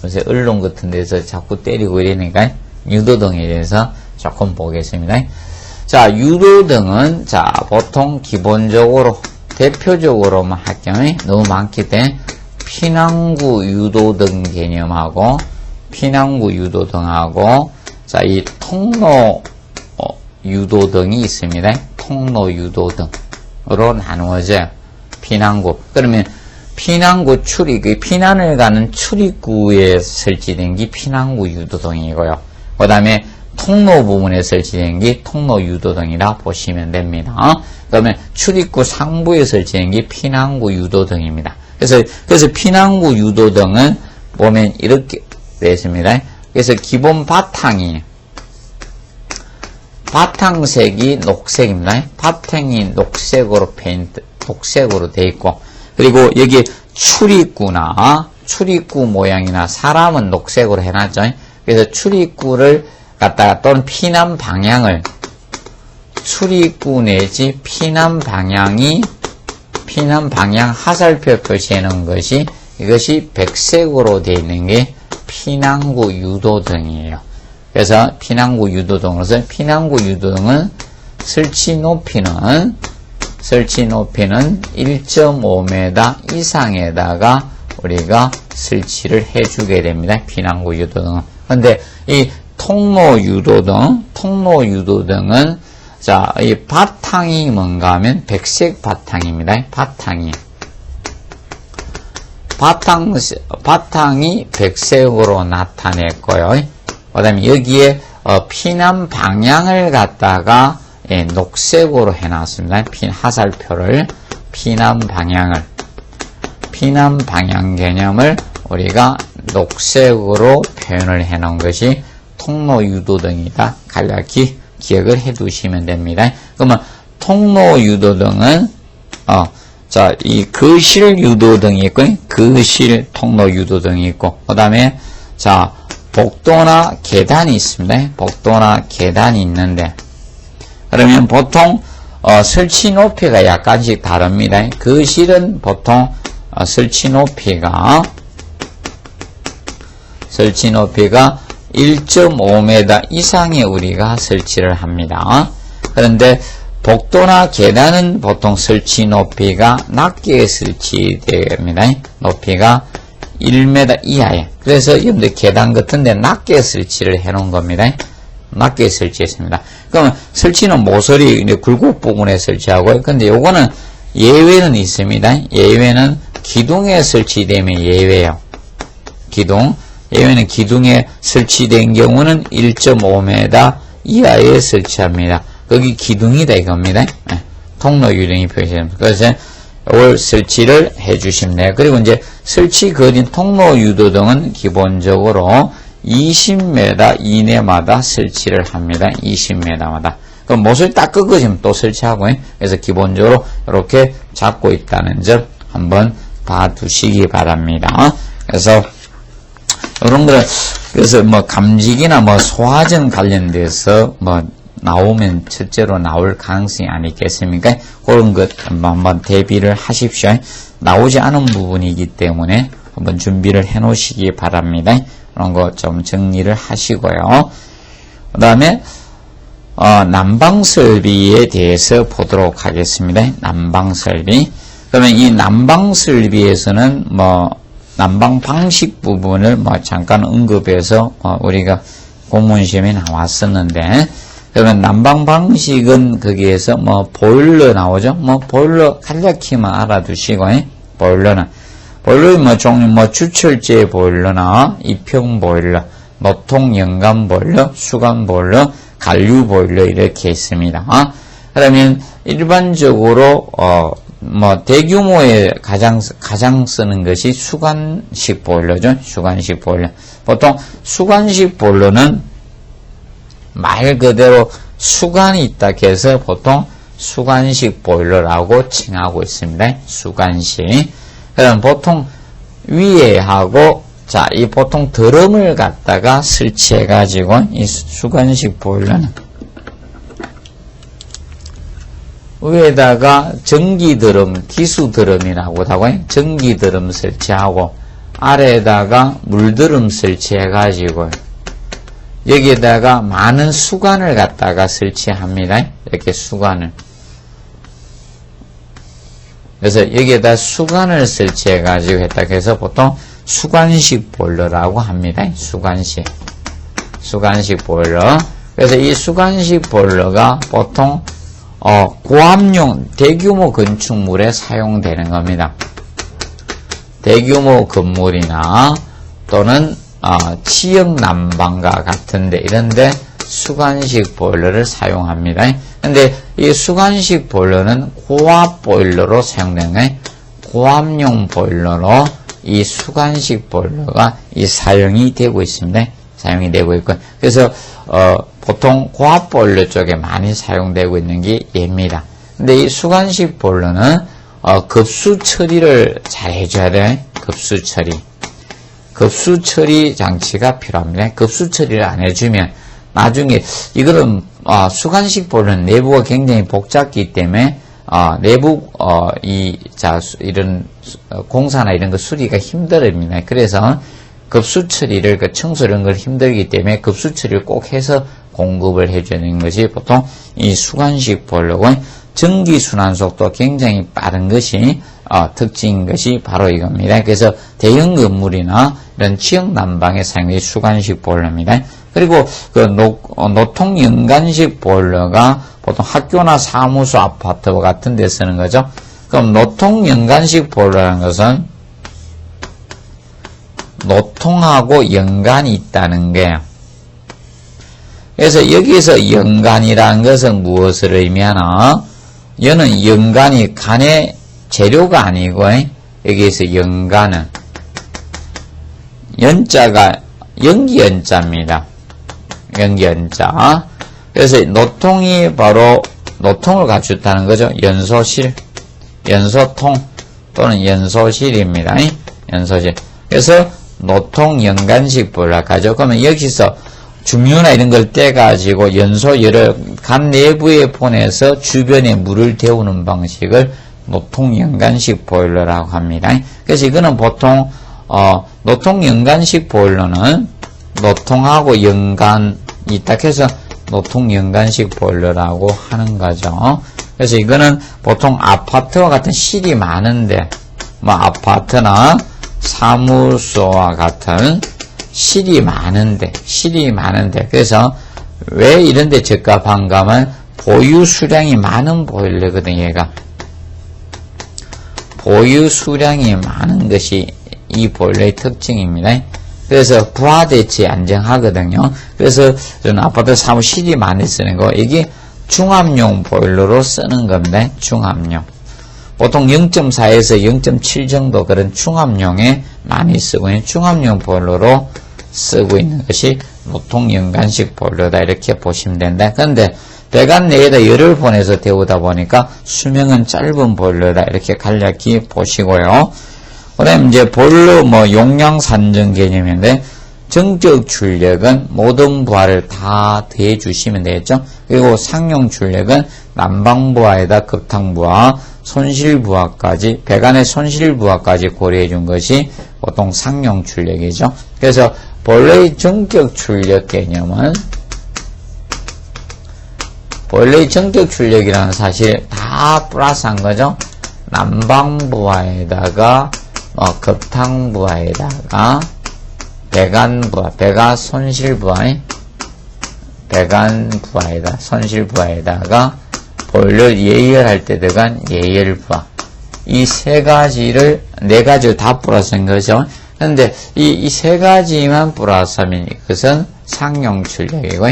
요새 언론 같은 데서 자꾸 때리고 이러니까 유도등에 대해서 조금 보겠습니다. 자, 유도등은 자, 보통 기본적으로 대표적으로만 할 경우에 너무 많기 때문에 피난구 유도등 개념하고 자, 이 통로 유도등이 있습니다. 통로 유도등으로 나누어져요. 피난구. 그러면 피난구 피난을 가는 출입구에 설치된 게 피난구 유도등이고요. 그 다음에 통로 부분에 설치된 게 통로 유도등이라 보시면 됩니다. 그러면 출입구 상부에 설치된 게 피난구 유도등입니다. 그래서 피난구 유도등은 보면 이렇게 되어 있습니다. 그래서 기본 바탕색이 녹색입니다. 바탕이 녹색으로 되어 있고, 그리고 여기 출입구 모양이나 사람은 녹색으로 해놨죠. 그래서 출입구를 갖다가 또는 피난 방향을 출입구 내지 피난 방향 하살표 표시해 놓은 것이 이것이 백색으로 되어 있는 게 피난구 유도등이에요. 그래서 피난구 유도등으로서 피난구 유도등은 설치 높이는 1.5m 이상에다가 우리가 설치를 해주게 됩니다. 피난구 유도등은. 근데 이 통로 유도등은 자, 이 바탕이 뭔가 하면 백색 바탕입니다. 바탕이 백색으로 나타냈고요. 그 다음에 여기에 피난 방향을 갖다가 녹색으로 해놨습니다. 하살표를 피난 방향 개념을 우리가 녹색으로 표현을 해놓은 것이 통로 유도등이다. 간략히 기억을 해 두시면 됩니다. 그러면 통로 유도등은 자, 이 거실 유도등이 있고 거실 통로 유도등이 있고 그다음에 자, 복도나 계단이 있습니다. 복도나 계단이 있는데 그러면 보통 설치 높이가 약간씩 다릅니다. 거실은 보통 설치 높이가 1.5m 이상에 우리가 설치를 합니다. 그런데 복도나 계단은 보통 설치 높이가 낮게 설치됩니다. 높이가 1m 이하에. 그래서 여러분들 계단 같은 데 낮게 설치를 해 놓은 겁니다. 낮게 설치했습니다. 그러면 설치는 모서리 이제 굴곡 부분에 설치하고요. 근데 요거는 예외는 있습니다. 예외는 기둥에 설치되면 예외요. 예외는 기둥에 설치된 경우는 1.5m 이하에 설치합니다. 거기 기둥이다 이겁니다. 통로 유등이 표시됩니다. 그래서 이걸 설치를 해주시면 돼요. 그리고 이제 설치 거리인 통로 유도등은 기본적으로 20m 이내마다 설치를 합니다. 20m마다. 그럼 모서리 딱 꺾어지면 또 설치하고, 그래서 기본적으로 이렇게 잡고 있다는 점 한번 봐두시기 바랍니다. 그래서 이런 거를, 그래서 뭐 감직이나 뭐 소화전 관련돼서 뭐 나오면 첫째로 나올 가능성이 아니겠습니까? 그런 것 한번 대비를 하십시오. 나오지 않은 부분이기 때문에 한번 준비를 해 놓으시기 바랍니다. 그런 거 좀 정리를 하시고요. 그 다음에 난방설비에 대해서 보도록 하겠습니다. 난방설비. 그러면 이 난방설비에서는 뭐 난방 방식 부분을 뭐 잠깐 언급해서 우리가 공무원 시험에 나왔었는데, 그러면 난방 방식은 거기에서 뭐 보일러 나오죠. 뭐 보일러 간략히만 알아두시고, 보일러는 뭐 종류 뭐 주철제 보일러나 이평 보일러, 노통 연간 보일러, 수간 보일러, 간류 보일러 이렇게 있습니다. 그러면 일반적으로 뭐 대규모의 가장 쓰는 것이 수관식 보일러죠. 수관식 보일러. 보통 수관식 보일러는 말 그대로 수관이 있다 해서 보통 수관식 보일러라고 칭하고 있습니다. 수관식. 그럼 보통 위에 하고 자, 이 보통 드럼을 갖다가 설치해 가지고 이 수관식 보일러는 위에다가 전기 드럼, 기수 드럼이라고 하고 전기 드럼 설치하고 아래에다가 물 드럼 설치해 가지고 여기에다가 많은 수관을 갖다가 설치합니다. 이렇게 수관을. 그래서 여기에다 수관을 설치해 가지고 했다 해서 보통 수관식 보일러라고 합니다. 수관식 보일러. 그래서 이 수관식 보일러가 보통 고압용 대규모 건축물에 사용되는 겁니다. 대규모 건물이나 또는 지역 난방과 같은데 이런데 수관식 보일러를 사용합니다. 근데 이 수관식 보일러는 고압 보일러로 사용되는 거예요. 고압용 보일러로 이 수관식 보일러가 사용이 되고 있습니다. 사용이 되고 있고, 그래서 보통 고압 보일러 쪽에 많이 사용되고 있는 게 얘입니다. 근데 이 수관식 보일러는 급수 처리를 잘 해줘야 돼. 급수 처리. 급수 처리 장치가 필요합니다. 급수 처리를 안 해주면 나중에 이거는 수간식 보일러는 내부가 굉장히 복잡기 때문에 내부 이런 공사나 이런 거 수리가 힘들습니다. 그래서 급수 처리를 청소를 걸 힘들기 때문에 급수 처리를 꼭 해서 공급을 해줘야 되는 것이 보통 이 수간식 보일러고 전기 순환 속도 굉장히 빠른 것이 특징인 것이 바로 이겁니다. 그래서 대형 건물이나 이런 지역 난방에 사용된 수간식 보일러입니다. 그리고 그 노통 연간식 보일러가 보통 학교나 사무소, 아파트 같은 데 쓰는 거죠. 그럼 노통 연간식 보일러라는 것은 노통하고 연간이 있다는 거예요. 그래서 여기서 연간이라는 것은 무엇을 의미하나? 여는 연간이 간의 재료가 아니고 여기에서 연간은 연자가 연기연자입니다. 연기연자. 그래서 노통이 바로 노통을 갖췄다는 거죠. 연소실, 연소통 또는 연소실입니다. 연소실. 그래서 노통 연간식 보일러가죠. 그러면 여기서 중류나 이런 걸 떼가지고 연소열을 간 내부에 보내서 주변에 물을 데우는 방식을 노통 연간식 보일러라고 합니다. 그래서 이거는 보통 노통 연간식 보일러는 노통하고 연간이 딱 해서 노통 연간식 보일러라고 하는 거죠. 그래서 이거는 보통 아파트와 같은 실이 많은데 아파트나 사무소와 같은 실이 많은데 그래서 왜 이런데 적합한가 하면 보유 수량이 많은 보일러거든요. 얘가 보유 수량이 많은 것이 이 보일러의 특징입니다. 그래서 부하대치 안정하거든요. 그래서 저는 아파트 사무실이 많이 쓰는 거, 이게 중압용 보일러로 쓰는 겁니다. 중압용. 보통 0.4에서 0.7 정도 그런 중압용에 많이 쓰고 있는 중압용 보일러로 쓰고 있는 것이 노통 연간식 보일러다, 이렇게 보시면 된다. 그런데 배관 내에다 열을 보내서 데우다 보니까 수명은 짧은 보일러다, 이렇게 간략히 보시고요. 그 다음에 이제 보일러 용량 산정 개념인데, 정적 출력은 모든 부하를 다 더해 주시면 되겠죠. 그리고 상용 출력은 난방 부하에다 급탕 부하, 손실 부하까지, 배관의 손실 부하까지 고려해 준 것이 보통 상용 출력이죠. 그래서 보일러의 정격 출력 개념은, 보일러의 정격 출력이라는 사실 다 플러스한 거죠. 난방 부하에다가 급탕 부하에다가 배관 부하, 배관 손실 부하, 배관 부하에다 손실 부하에다가 보일러 예열할 때 들어간 예열 부하, 이 세 가지를 네 가지를 다 플러스한 거죠. 그런데 이 세 가지만 플러스하면 이것은 상용 출력이고,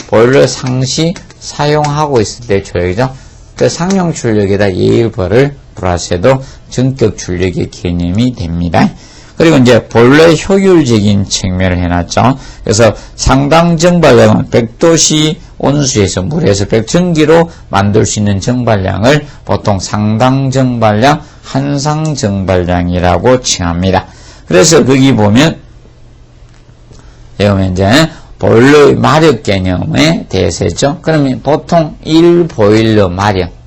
보일러 상시 사용하고 있을 때 출력이죠. 그 상용 출력에다 예열 부하를 플러스해도 전격 출력의 개념이 됩니다. 그리고 이제 보일러의 효율적인 측면을 해놨죠. 그래서 상당 정발량은 100도씨 온수에서 물에서 100전기로 만들 수 있는 정발량을 보통 상당 정발량, 한상 정발량이라고 칭합니다. 그래서 거기 보면 이제 보일러의 마력 개념에 대해서 했죠. 그러면 보통 1보일러 마력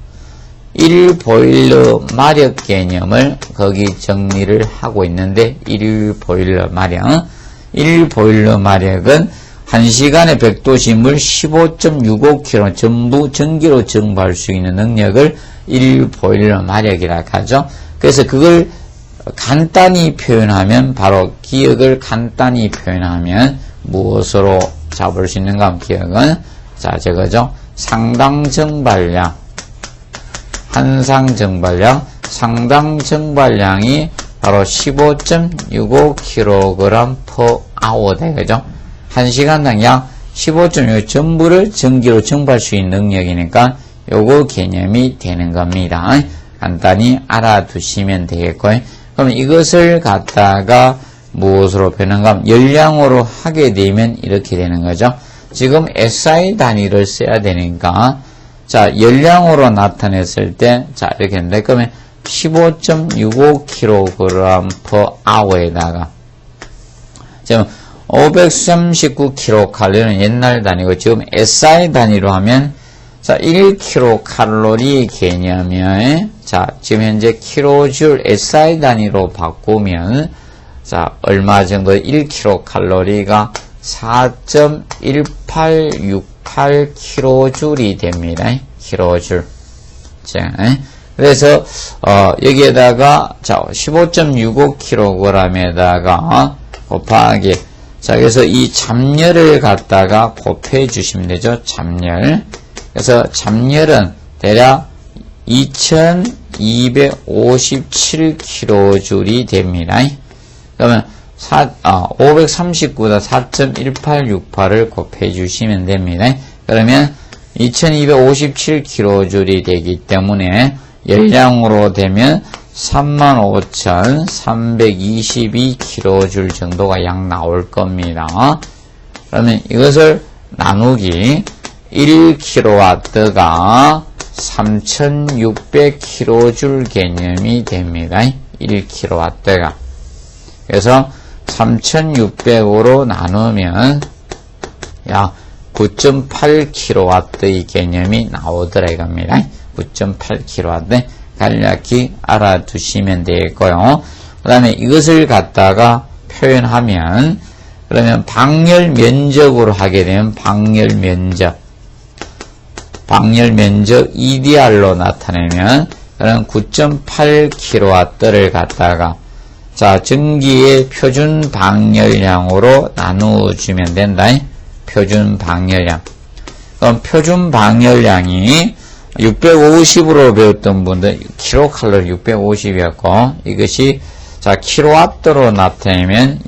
개념을 거기 정리를 하고 있는데, 1보일러 마력은 1시간에 100도씨 물 15.65kg 전부 전기로 정발할 수 있는 능력을 1보일러 마력이라고 하죠. 그래서 그걸 간단히 표현하면, 바로 기억을 간단히 표현하면 무엇으로 잡을 수 있는가 하면, 기억은 저거죠. 상당 정발량, 한상 정발량, 상당 정발량이 바로 15.65kg per hour 되겠죠. 1시간당 약 15.65 전부를 전기로 정발할 수 있는 능력이니까 요거 개념이 되는 겁니다. 간단히 알아두시면 되겠고요. 그럼 이것을 갖다가 무엇으로 표현한가 하면 열량으로 하게 되면 이렇게 되는 거죠. 지금 SI 단위를 써야 되니까, 자, 열량으로 나타냈을 때, 자, 이렇게 했는데, 그러면 15.65kg/h에다가 지금 539kcal는 옛날 단위고 지금 SI 단위로 하면 자 1kcal 개념에 자 지금 현재 kJ SI 단위로 바꾸면 자 얼마 정도 1kcal가 4.1868kJ이 됩니다. kJ. 자, 그래서 여기에다가 자 15.65kg에다가 곱하기 자 그래서 이 잡열을 갖다가 곱해 주시면 되죠. 잡열. 그래서 잡열은 대략 2257kJ이 됩니다. 그러면 539다 4.1868을 곱해 주시면 됩니다. 그러면 2257kJ이 되기 때문에 열량으로 되면 35,322kJ 정도가 약 나올 겁니다. 그러면 이것을 나누기 1kW가 3,600kJ 개념이 됩니다. 1kW가. 그래서 3,600으로 나누면 약 9.8kW의 개념이 나오더라 이겁니다. 9.8kW 간략히 알아두시면 되겠고요. 그 다음에 이것을 갖다가 표현하면 그러면 방열 면적으로 하게 되면 방열 면적 EDR로 나타내면 그럼 9.8kW를 갖다가 자 전기의 표준 방열량으로 나누어주면 된다. 표준 방열량. 그럼 표준 방열량이 650으로 배웠던 분들 킬로칼로리 650이었고 이것이 자 킬로와트로 나타내면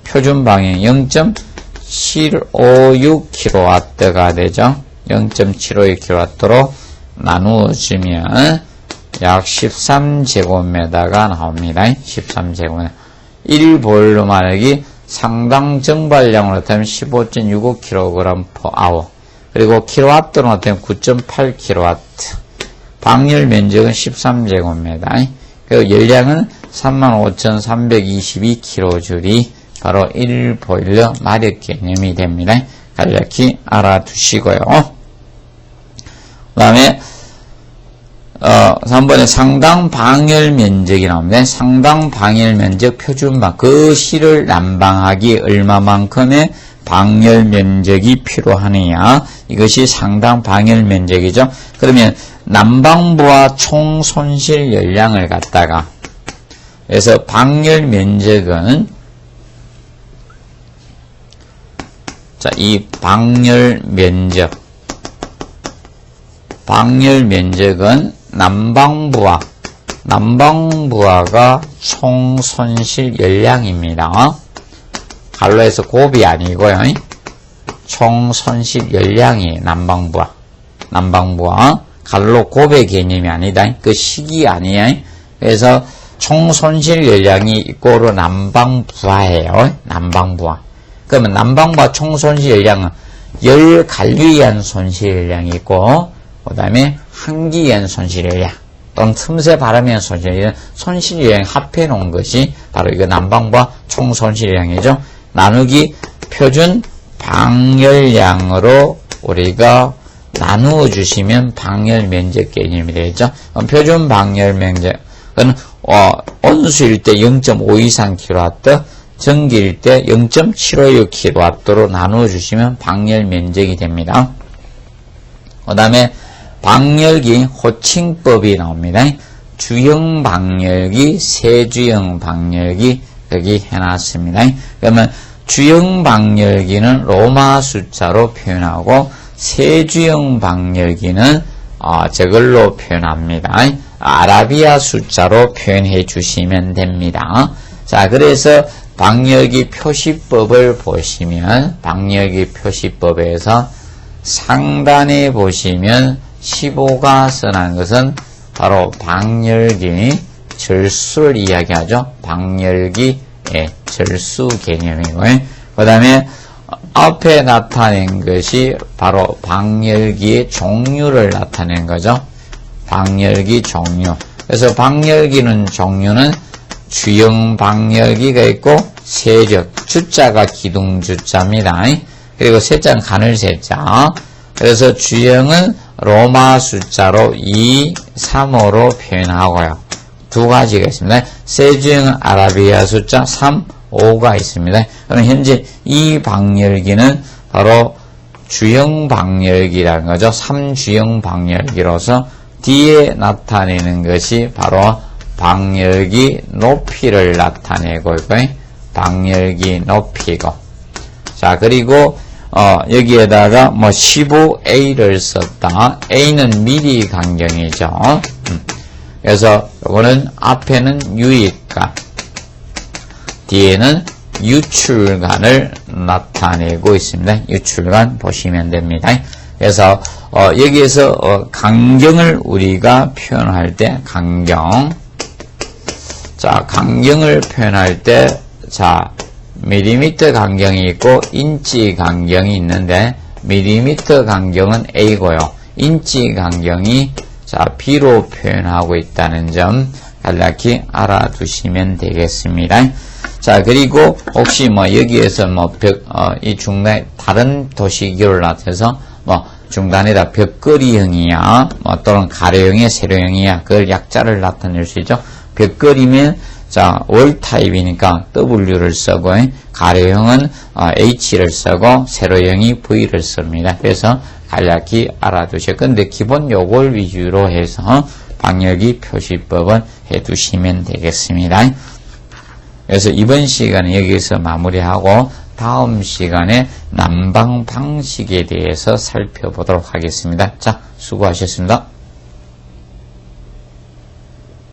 표준 방향 0.756kW가 되죠. 0.756kW로 나누어주면 약 13제곱미터가 나옵니다. 13제곱미터. 1볼륨 하기 상당 정발량으로 나타내면 15.65kg/h. 그리고 킬로와트로 나타내면 9.8kW. 방열 면적은 13제곱미터. 그리고 열량은 35,322kJ이 바로 1보일러 마력 개념이 됩니다. 간략히 알아두시고요. 그 다음에 3번에 상당 방열 면적이 나옵니다. 상당 방열 면적 표준방. 그 실을 난방하기 얼마만큼의 방열 면적이 필요하느냐. 이것이 상당 방열 면적이죠. 그러면 난방부와 총 손실 열량을 갖다가 그래서 방열 면적은 자, 이 방열 면적은 난방부하가 총 손실 열량입니다. 갈로에서 곱이 아니고요. 총 손실 열량이 난방부하 갈로 곱의 개념이 아니다. 그 식이 아니에요. 그래서 총 손실 열량이 이꼬로 난방부하예요. 난방부하. 그러면 난방부하 총 손실 열량은 열 갈류에 의한 손실 열량이 있고 그 다음에 한기에 의한 손실 열량 또는 틈새 바람에 의한 손실 열량 손실 열량 합해 놓은 것이 바로 이거 난방부하 총 손실 열량이죠. 나누기 표준 방열량으로 우리가 나누어 주시면 방열 면적 개념이 되겠죠. 그럼 표준 방열 면적은 온수일 때 0.5 이상 kW, 전기일 때 0.756kW로 나누어 주시면 방열 면적이 됩니다. 그 다음에 방열기 호칭법이 나옵니다. 주형 방열기, 세주형 방열기 여기 해놨습니다. 그러면 주형 방열기는 로마 숫자로 표현하고 세주형 방열기는 저걸로 표현합니다. 아라비아 숫자로 표현해 주시면 됩니다. 자, 그래서 방열기 표시법을 보시면 방열기 표시법에서 상단에 보시면 15가 써난 것은 바로 방열기 절수를 이야기하죠. 방열기 절수 개념이고요. 그 다음에 앞에 나타낸 것이 바로 방열기의 종류를 나타낸 거죠. 방열기 종류. 그래서 방열기는 종류는 주형 방열기가 있고 세적, 주자가 기둥주자입니다. 그리고 세자는 가늘세자. 그래서 주형은 로마 숫자로 2, 3호로 표현하고요. 두 가지가 있습니다. 세주형은 아라비아 숫자 3, 5가 있습니다. 그럼 현재 이 방열기는 바로 주형 방열기라는 거죠. 3주형 방열기로서 뒤에 나타내는 것이 바로 방열기 높이를 나타내고 있고, 방열기 높이고. 자, 그리고 여기에다가 15A를 썼다. A는 미리 간경이죠. 그래서 요거는 앞에는 유입값, 뒤에는 유출간을 나타내고 있습니다. 유출간 보시면 됩니다. 그래서 여기에서 간경을 우리가 표현할 때 간경, 자, 간경을 표현할 때, 자, 밀리미터 간경이 있고 인치 간경이 있는데, 밀리미터 간경은 A고요. 인치 간경이 자, B로 표현하고 있다는 점 간략히 알아두시면 되겠습니다. 자, 그리고 혹시 여기에서 이 중간에 다른 도시기호를 나타내서 중간에다 벽걸이형이야, 또는 가로형이야, 세로형이야, 그걸 약자를 나타낼 수 있죠. 벽걸이면 자, 월 타입이니까 W를 쓰고, 가로형은 H를 쓰고, 세로형이 V를 씁니다. 그래서 간략히 알아두셔. 근데 기본 요걸 위주로 해서 방열기 표시법은 해두시면 되겠습니다. 그래서 이번 시간은 여기서 마무리하고 다음 시간에 난방 방식에 대해서 살펴보도록 하겠습니다. 자, 수고하셨습니다.